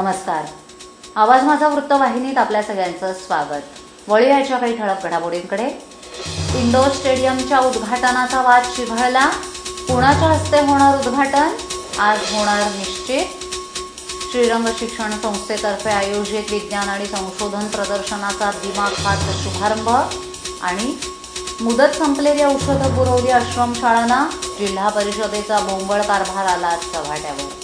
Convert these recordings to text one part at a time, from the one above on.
नमस्कार. आवाज माझा वृत्तवाहिनीत आपल्या सगळ्यांचं स्वागत. वळूया याच्या काही ठळक घडामोडींकडे. इंडोर स्टेडियमच्या उद्घाटनाचा वाद चिघळला. कुणाच्या हस्ते होणार उद्घाटन? आज होणार निश्चित. श्रीरंग शिक्षण संस्थेतर्फे आयोजित विज्ञान आणि संशोधन प्रदर्शनाचा दिमाखात शुभारंभ. आणि मुदत संपलेली औषधं पुरवली आश्रमशाळांना. जिल्हा परिषदेचा बोंबळ कारभार आला चव्हाट्यावर.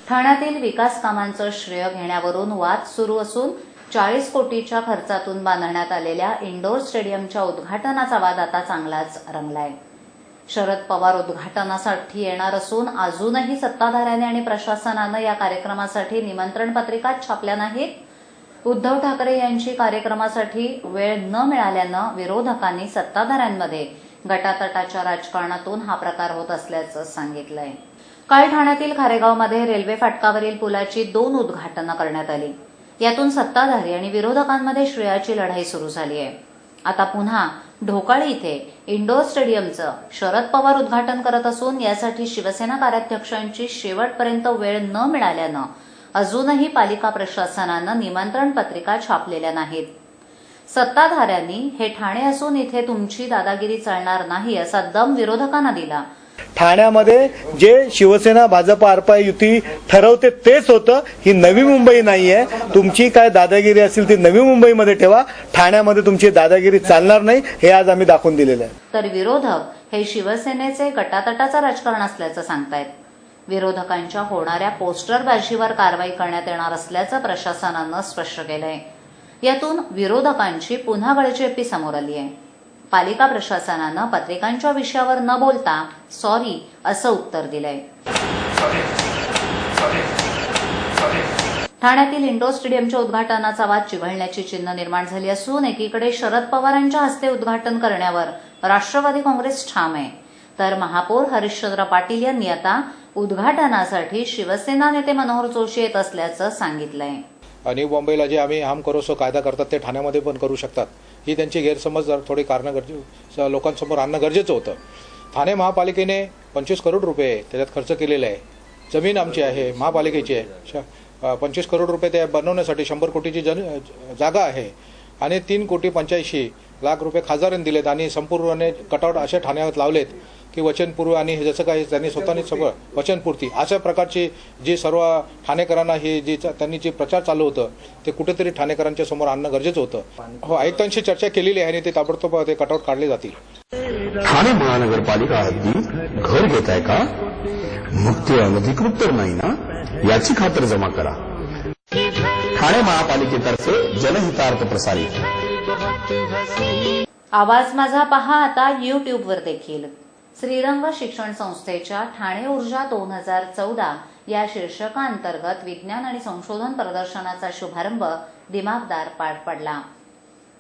ठाण्यातील विकास कामांचं श्रेय घेण्यावरून वाद सुरू असून 40 कोटीच्या खर्चातून बांधण्यात आलेल्या इंडोर स्टेडियमच्या उद्घाटनाचा वाद आता चांगलाच रंगलाय. शरद पवार उद्घाटनासाठी येणार असून अजूनही सत्ताधाऱ्यांनी आणि प्रशासनानं या कार्यक्रमासाठी निमंत्रण पत्रिका छापल्या नाहीत. उद्धव ठाकरे यांची कार्यक्रमासाठी वेळ न मिळाल्यानं विरोधकांनी सत्ताधाऱ्यांमध्ये गटातटाच्या राजकारणातून हा प्रकार होत असल्याचं सांगितलंय. काल ठाण्यातील खारेगावमध्ये रेल्वे फाटकावरील पुलाची 2 उद्घाटनं करण्यात आली. यातून सत्ताधारी आणि विरोधकांमध्ये श्रेयाची लढाई सुरू झाली आहे. आता पुन्हा ढोकाळी इथे इंडोर स्टेडियमचं शरद पवार उद्घाटन करत असून यासाठी शिवसेना कार्याध्यक्षांची शेवटपर्यंत वेळ न मिळाल्यानं अजूनही पालिका प्रशासनानं निमंत्रण पत्रिका छापलेल्या नाहीत. सत्ताधाऱ्यांनी हे ठाणे असून इथे तुमची दादागिरी चालणार नाही असा दम विरोधकांना दिला. ठाण्यामध्ये जे शिवसेना भाजप आरपा युती ठरवते तेच होतं. ही नवी मुंबई नाहीये. तुमची काय दादागिरी असेल ती नवी मुंबईमध्ये ठेवा. ठाण्यामध्ये तुमची दादागिरी चालणार नाही हे आज आम्ही दाखवून दिलेलं आहे. तर विरोधक हे शिवसेनेचे गटातटाचं राजकारण असल्याचं सांगतायत. विरोधकांच्या होणाऱ्या पोस्टरबाजीवर कारवाई करण्यात येणार असल्याचं प्रशासनानं स्पष्ट केलंय. यातून विरोधकांची पुन्हा गळचेपी समोर आली आहे. पालिका प्रशासनानं पत्रिकांच्या विषयावर न बोलता सॉरी असं उत्तर दिलंय. ठाण्यातील इंडोर स्टेडियमच्या उद्घाटनाचा वाद चिघळण्याची चिन्ह निर्माण झाली असून एकीकडे शरद पवारांच्या हस्ते उद्घाटन करण्यावर राष्ट्रवादी काँग्रेस ठाम आहे, तर महापौर हरिश्चंद्र पाटील यांनी आता उद्घाटनासाठी शिवसेना नेते मनोहर जोशी येत असल्याचं सांगितलंय. आणि मुंबईला जे आम्ही हम करो सो कायदा करतात ते ठाण्यामध्ये पण करू शकतात, ही त्यांची गैरसमज थोडी कारणं लोकांसमोर आणणं गरजेचं होतं. ठाणे महापालिकेने 25 करोड रुपये त्याच्यात खर्च केलेला आहे. जमीन आमची आहे, महापालिकेची आहे. 25 करोड रुपये ते बनवण्यासाठी 100 कोटीची जागा आहे आणि 3 कोटी 85 लाख रुपये खासदारांनी दिलेत आणि संपूर्ण कटआउट असे ठाण्यात लावलेत की वचनपूर्व आणि जसं काही त्यांनी स्वतःनी सगळं वचनपूर्ती अशा प्रकारची जी सर्व ठाणेकरांना ही जी त्यांनी जे प्रचार चालू होतं ते कुठेतरी ठाणेकरांच्या समोर आणणं गरजेचं होतं. हो, आयुक्तांशी चर्चा केलेली आहे आणि ते ताबडतोब ते कटआउट काढले जातील. ठाणे महानगरपालिका हद्दीत घर घेत आहे का? मग ते अनधिकृत तर नाही ना, याची खातर जमा करा. ठाणे महापालिकेतर्फे जनहितार्थ प्रसारित. आवाज माझा पहा आता YouTubeवर देखील. श्रीरंग शिक्षण संस्थेच्या ठाणे ऊर्जा 2014 या शीर्षकाअंतर्गत विज्ञान आणि संशोधन प्रदर्शनाचा शुभारंभ दिमाखदार पार पडला.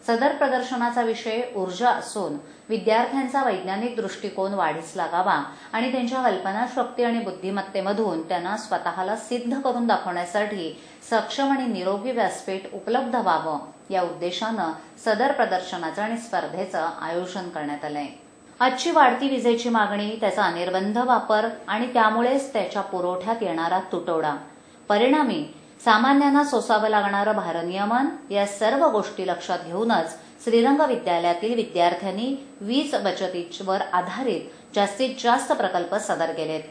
सदर प्रदर्शनाचा विषय ऊर्जा असून विद्यार्थ्यांचा वैज्ञानिक दृष्टिकोन वाढीस लागावा आणि त्यांच्या कल्पनाशक्ती आणि बुद्धिमत्तेमधून त्यांना स्वतःला सिद्ध करून दाखवण्यासाठी सक्षम आणि निरोगी व्यासपीठ उपलब्ध व्हावं या उद्देशानं सदर प्रदर्शनाचं आणि स्पर्धेचं आयोजन करण्यात आलंय. आजची वाढती विजेची मागणी, त्याचा अनिर्बंध वापर आणि त्यामुळेच त्याच्या पुरवठ्यात येणारा तुटवडा, परिणामी सामान्यांना सोसावं लागणारं भारनियमन या सर्व गोष्टी लक्षात घेऊनच श्रीरंग विद्यालयातील विद्यार्थ्यांनी वीज बचतीवर आधारित जास्तीत जास्त प्रकल्प सादर केलेत.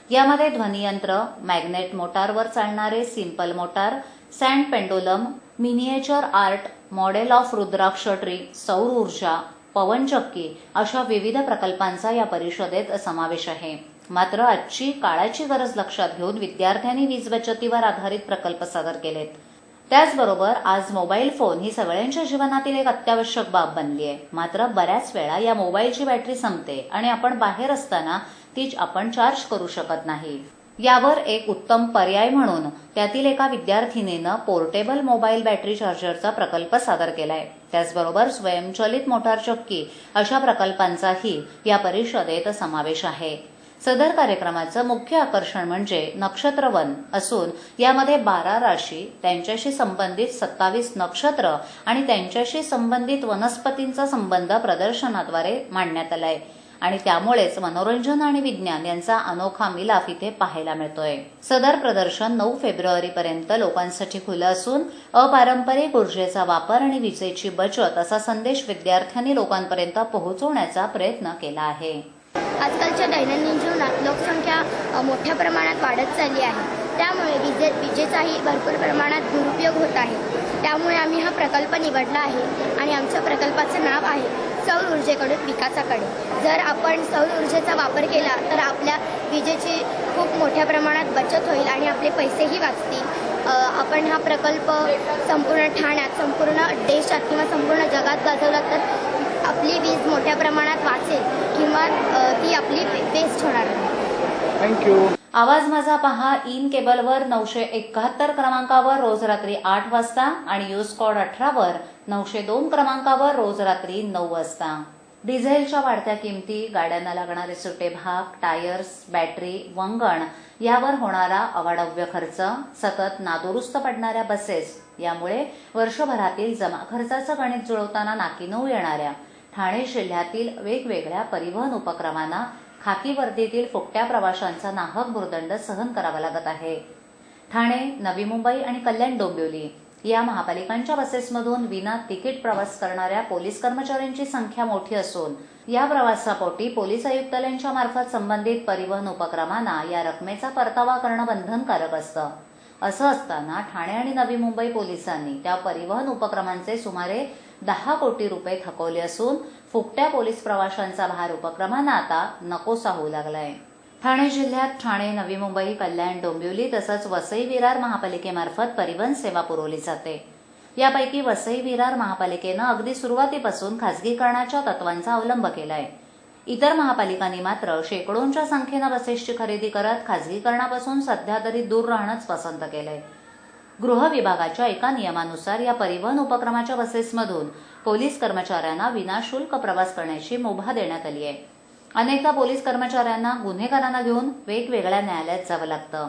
यामध्ये ध्वनियंत्र, मॅग्नेट मोटारवर चालणारे simple motor, sand pendulum, miniature art, model of rudraksha tree, सौर ऊर्जा, पवनचक्की अशा विविध प्रकल्पांचा या परिषदेत समावेश आहे. मात्र आजची काळाची गरज लक्षात घेऊन विद्यार्थ्यांनी वीज बचतीवर आधारित प्रकल्प सादर केलेत. त्याचबरोबर आज मोबाईल फोन ही सगळ्यांच्या जीवनातील एक अत्यावश्यक बाब बनली आहे. मात्र बऱ्याच वेळा या मोबाईलची बॅटरी संपते आणि आपण बाहेर असताना ती आपण चार्ज करू शकत नाही. यावर एक उत्तम पर्याय म्हणून त्यातील एका विद्यार्थिनीनं पोर्टेबल मोबाईल बॅटरी चार्जरचा प्रकल्प सादर केलाय. त्याचबरोबर स्वयंचलित मोटार चक्की अशा प्रकल्पांचाही या परिषदेत समावेश आहे. सदर कार्यक्रमाचं मुख्य आकर्षण म्हणजे नक्षत्रवन असून यामध्ये 12 राशी, त्यांच्याशी संबंधित 27 नक्षत्र आणि त्यांच्याशी संबंधित वनस्पतींचा संबंध प्रदर्शनाद्वारे मांडण्यात आलाय. आणि त्यामुळेच मनोरंजन आणि विज्ञान यांचा अनोखा मिलाफ इथे पाहायला मिळतोय. सदर प्रदर्शन 9 फेब्रुवारीपर्यंत लोकांसाठी खुलं असून अपारंपरिक ऊर्जेचा वापर आणि विजेची बचत असा संदेश विद्यार्थ्यांनी लोकांपर्यंत पोहोचवण्याचा प्रयत्न केला आहे. आजकालच्या दैनंदिन जीवनात लोकसंख्या मोठ्या प्रमाणात वाढत चालली आहे. त्यामुळे विजेचाही भरपूर प्रमाणात दुरुपयोग होत आहे. त्यामुळे आम्ही हा प्रकल्प निवडला आहे आणि आमच्या प्रकल्पाचं नाव आहे सौर ऊर्जेकडून विकासाकडे. जर आपण सौर ऊर्जेचा वापर केला तर आपल्या विजेची खूप मोठ्या प्रमाणात बचत होईल आणि आपले पैसेही वाचतील. आपण हा प्रकल्प संपूर्ण ठाण्यात, संपूर्ण देशात किंवा संपूर्ण जगात गाजवला तर आपली वीज मोठ्या प्रमाणात वाचेल किंवा ती आपली वेस्ट होणार नाही. थँक्यू. आवाज माझा पहा इन केबलवर 971 क्रमांकावर रोज रात्री 8 वाजता आणि न्यूज कोड 18 वर 902 क्रमांकावर रोज रात्री 9 वाजता. डिझेलच्या वाढत्या किमती, गाड्यांना लागणारे सुटे भाग, टायर्स, बॅटरी, वंगण यावर होणारा अवाढव्य खर्च, सतत नादुरुस्त पडणाऱ्या बसेस यामुळे वर्षभरातील जमा खर्चाचं गणित जुळवताना नाकीनऊ येणाऱ्या ठाणे जिल्ह्यातील वेगवेगळ्या परिवहन उपक्रमांना खाकी वर्दीतील फुकट्या प्रवाशांचा नाहक भुर्दंड सहन करावा लागत आहे. ठाणे, नवी मुंबई आणि कल्याण डोंबिवली या महापालिकांच्या बसेसमधून विना तिकीट प्रवास करणाऱ्या पोलीस कर्मचाऱ्यांची संख्या मोठी असून या प्रवासापोटी पोलीस आयुक्तालयांच्या मार्फत संबंधित परिवहन उपक्रमांना या रकमेचा परतावा करणं बंधनकारक असतं. असं असताना ठाणे आणि नवी मुंबई पोलिसांनी त्या परिवहन उपक्रमांचे सुमारे 10 कोटी रुपये थकवले असून फुकट्या पोलीस प्रवाशांचा भार उपक्रमांना आता नकोसा होऊ लागलाय. ठाणे जिल्ह्यात ठाणे, नवी मुंबई, कल्याण, डोंबिवली तसंच वसई विरार महापालिकेमार्फत परिवहन सेवा पुरवली जाते. यापैकी वसई विरार महापालिकेनं अगदी सुरुवातीपासून खासगीकरणाच्या तत्वांचा अवलंब केलाय. इतर महापालिकांनी मात्र शेकडोंच्या संख्येनं बसेसची खरेदी करत खासगीकरणापासून सध्या तरी दूर राहणंच पसंत केलंय. गृह विभागाच्या एका नियमानुसार या परिवहन उपक्रमाच्या बसेसमधून पोलीस कर्मचाऱ्यांना विनाशुल्क प्रवास करण्याची मुभा देण्यात आली आहे. अनेकदा पोलीस कर्मचाऱ्यांना गुन्हेगारांना घेऊन वेगवेगळ्या न्यायालयात जावं लागतं.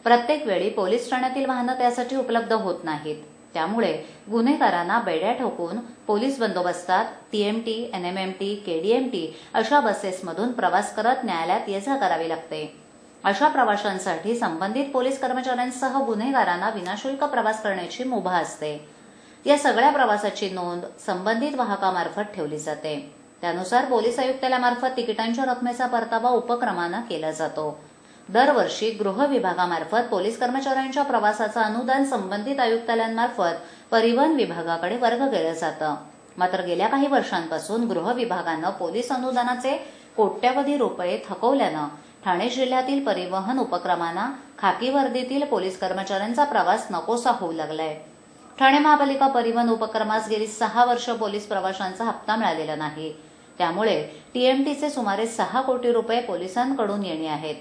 प्रत्येक वेळी पोलीस ठाण्यातील वाहनं त्यासाठी उपलब्ध होत नाहीत. त्यामुळे गुन्हेगारांना बेड्या ठोकून पोलीस बंदोबस्तात टीएमटी, एनएमएमटी, केडीएमटी अशा बसेसमधून प्रवास करत न्यायालयात ये-जा करावी लागते. अशा प्रवाशांसाठी संबंधित पोलीस कर्मचाऱ्यांसह गुन्हेगारांना विनाशुल्क प्रवास करण्याची मुभा असते. या सगळ्या प्रवासाची नोंद संबंधित वाहकामार्फत ठेवली जाते. त्यानुसार पोलीस आयुक्तालयामार्फत तिकिटांच्या रकमेचा परतावा उपक्रमानं केला जातो. दरवर्षी गृह विभागामार्फत पोलीस कर्मचाऱ्यांच्या प्रवासाचं अनुदान संबंधित आयुक्तालयांमार्फत परिवहन विभागाकडे वर्ग केलं जातं. मात्र गेल्या काही वर्षांपासून गृह विभागानं पोलीस अनुदानाचे कोट्यवधी रुपये थकवल्यानं ठाणे जिल्ह्यातील परिवहन उपक्रमांना खाकी वर्दीतील पोलीस कर्मचाऱ्यांचा प्रवास नकोसा होऊ लागलाय. ठाणे महापालिका परिवहन उपक्रमास गेली 6 वर्ष पोलीस प्रवाशांचा हप्ता मिळालेला नाही. त्यामुळे टीएमटीचे सुमारे 6 कोटी रुपये पोलिसांकडून येणे आहेत.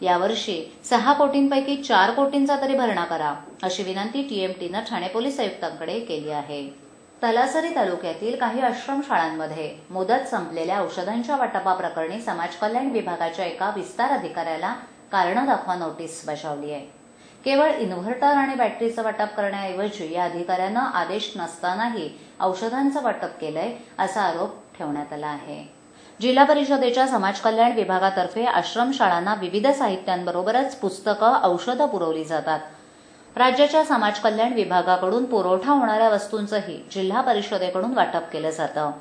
यावर्षी 6 कोटींपैकी 4 कोटींचा तरी भरणा करा अशी विनंती टीएमटीनं ठाणे पोलीस आयुक्तांकडे केली आहे. तलासरी तालुक्यातील काही आश्रमशाळांमध्ये मुदत संपलेल्या औषधांच्या वाटपाप्रकरणी समाज कल्याण विभागाच्या एका विस्तार अधिकाऱ्याला कारण दाखवा नोटीस बजावली आहे. केवळ इन्व्हर्टर आणि बॅटरीचं वाटप करण्याऐवजी या अधिकाऱ्यानं आदेश नसतानाही औषधांचं वाटप केलंय असा आरोप ठेवण्यात आला आहे. जिल्हा परिषदेच्या समाज कल्याण विभागातर्फे आश्रमशाळांना विविध साहित्यांबरोबरच पुस्तकं, औषधं पुरवली जातात. राज्याच्या समाज कल्याण विभागाकडून पुरवठा होणाऱ्या वस्तूंचंही जिल्हा परिषदेकडून वाटप केलं जातं.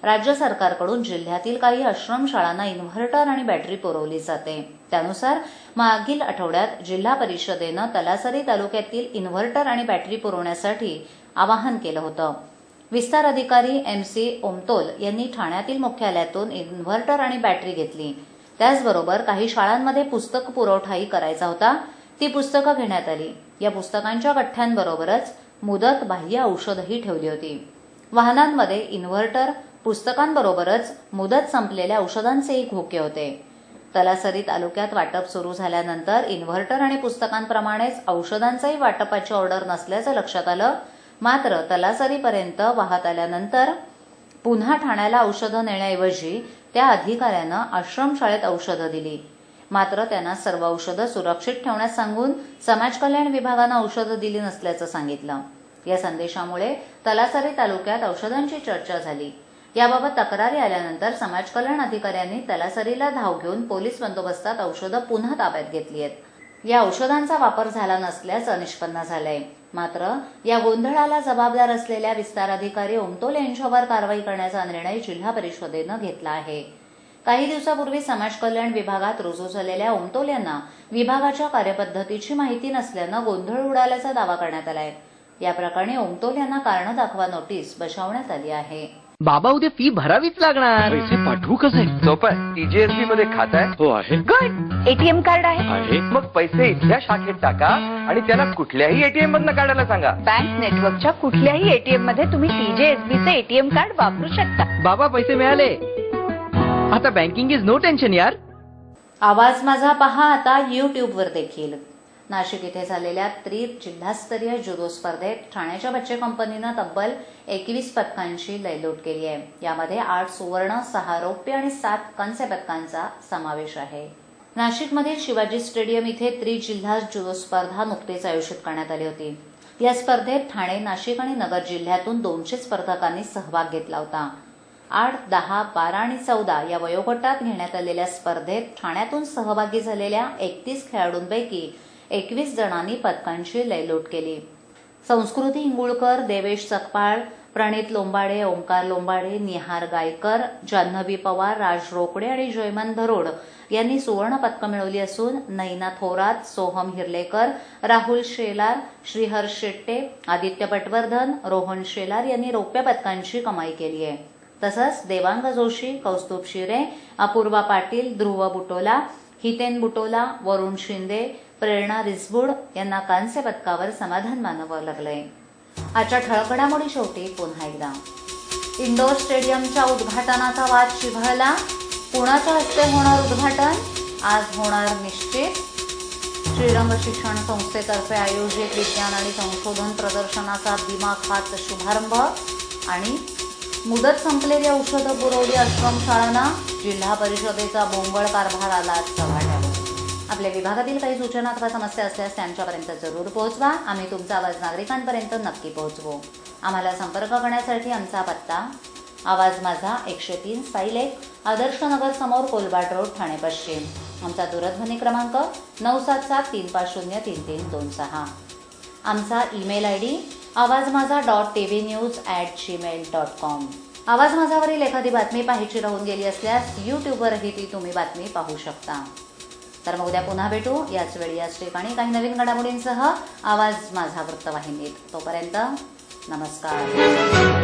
राज्य सरकारकडून जिल्ह्यातील काही आश्रमशाळांना इन्व्हर्टर आणि बॅटरी पुरवली जाते. त्यानुसार मागील आठवड्यात जिल्हा परिषदेनं तलासरी तालुक्यातील इन्व्हर्टर आणि बॅटरी पुरवण्यासाठी आवाहन केलं होतं. विस्तार अधिकारी MC ओमतोल यांनी ठाण्यातील मुख्यालयातून इन्व्हर्टर आणि बॅटरी घेतली. त्याचबरोबर काही शाळांमध्ये पुस्तक पुरवठाही करायचा होता. ती पुस्तकं घेण्यात आली. या पुस्तकांच्या गठ्ठ्यांबरोबरच मुदत बाह्य औषधही ठेवली होती. वाहनांमध्ये इन्व्हर्टर, पुस्तकांबरोबरच मुदत संपलेल्या औषधांचेही खोके होते. तलासरी तालुक्यात वाटप सुरू झाल्यानंतर इन्व्हर्टर आणि पुस्तकांप्रमाणेच औषधांचंही वाटपाची ऑर्डर नसल्याचं लक्षात आलं. मात्र तलासरीपर्यंत वाहत आल्यानंतर पुन्हा ठाण्याला औषधं नेण्याऐवजी त्या अधिकाऱ्यानं आश्रमशाळेत औषधं दिली. मात्र त्यांना सर्व औषधं सुरक्षित ठेवण्यास सांगून समाज कल्याण विभागानं औषधं दिली नसल्याचं सांगितलं. या संदेशामुळे तलासरी तालुक्यात औषधांची चर्चा झाली. याबाबत तक्रारी आल्यानंतर समाज कल्याण अधिकाऱ्यांनी तलासरीला धाव घेऊन पोलीस बंदोबस्तात औषधं पुन्हा ताब्यात घेतली आहेत। या औषधांचा वापर झाला नसल्याचं निष्पन्न झालंय। मात्र या गोंधळाला जबाबदार असलेल्या विस्तार अधिकारी ओमतोल यांच्यावर कारवाई करण्याचा निर्णय जिल्हा परिषदेनं घेतला आहे। काही दिवसापूर्वी समाज कल्याण विभागात रुजू झालेल्या ओमतोल यांना विभागाच्या कार्यपद्धतीची माहिती नसल्यानं गोंधळ उडाल्याचा दावा करण्यात आलाय। या प्रकरणी ओमतोल यांना कारण दाखवा नोटीस बजावण्यात आली आहे। बाबा उद्या फी भरावीच लागणार। पैसे पाठवू कसे? सोपं, TJSB मध्ये खातं आहे? हो आहे. गुड. ATM कार्ड आहे? मग पैसे इथल्या शाखेत टाका आणि त्याला कुठल्याही ATM मधनं काढायला सांगा। बँक नेटवर्कच्या कुठल्याही ATM मध्ये तुम्ही TJSB चे ATM कार्ड वापरू शकता। बाबा पैसे मिळाले, आता बँकिंग इज नो टेन्शन यार। आवाज माझा पहा आता YouTubeवर देखील। नाशिक इथे झालेल्या जिल्हास्तरीय जुदो स्पर्धेत ठाण्याच्या बच्चे कंपनीनं तब्बल 21 पदकांची लयलूट केली आहे। यामध्ये 8 सुवर्ण, 6 रौप्य आणि 7 कांस्य पदकांचा समावेश आहे। नाशिकमधील शिवाजी स्टेडियम इथे जिल्हा जुदो स्पर्धा नुकतीच आयोजित करण्यात आली होती। या स्पर्धेत ठाणे, नाशिक आणि नगर जिल्ह्यातून 200 स्पर्धकांनी सहभाग घेतला होता। 8, 10, 12 आणि 14 या वयोगटात घेण्यात आलेल्या स्पर्धेत ठाण्यातून सहभागी झालेल्या 31 खेळाडूंपैकी 21 जणांनी पदकांची लयलूट केली। संस्कृती इंगुळकर, देवेश सकपाळ, प्रणित लोंबाडे, ओंकार लोंबाडे, निहार गायकर, जान्हवी पवार, राज रोकडे आणि जयमान धरोड यांनी सुवर्ण पदकं मिळवली असून नैना थोरात, सोहम हिरलेकर, राहुल शेलार, श्रीहर्ष शेट्टे, आदित्य पटवर्धन, रोहन शेलार यांनी रौप्य पदकांची कमाई केली आहे। तसंच देवांग जोशी, कौस्तुभ शिरे, अपूर्वा पाटील, ध्रुव बुटोला, हितेन बुटोला, वरुण शिंदे, प्रेरणा रिसबुड यांना कांस्य पदकावर समाधान मानावं लागलंय। आजच्या ठळक घडामोडी शेवटी पुन्हा एकदा। इंडोर स्टेडियमच्या उद्घाटनाचा वाद चिघळला, कुणाच्या हस्ते होणार उद्घाटन? आज होणार निश्चित। श्रीरंग शिक्षण संस्थेतर्फे आयोजित विज्ञान आणि संशोधन प्रदर्शनाचा दिमाखात शुभारंभ आणि मुदत संपलेली औषधं पुरवली आश्रमशाळांना, जिल्हा परिषदेचा बोंबळ कारभार आला चव्हाट्यावर। आपल्या विभागातील काही सूचना अथवा समस्या असल्यास त्यांच्यापर्यंत जरूर पोहोचवा। आम्ही तुमचा आवाज नागरिकांपर्यंत नक्की पोहोचवू। आम्हाला संपर्क करण्यासाठी आमचा पत्ता आवाज माझा 103 साईल 1 आदर्श नगर समोर कोलबाट रोड, ठाणे पश्चिम। आमचा दूरध्वनी क्रमांक 9773503326। आमचा ईमेल ID awazmaza.tvnews@gmail.com। आवाज माझावरील एखादी बातमी पाहायची राहून गेली असल्यास YouTubeवरही ती तुम्ही बातमी पाहू शकता। तर मग उद्या पुन्हा भेटू याच वेळी याच ठिकाणी काही नवीन घडामोडींसह आवाज माझा वृत्तवाहिनीत। तोपर्यंत नमस्कार।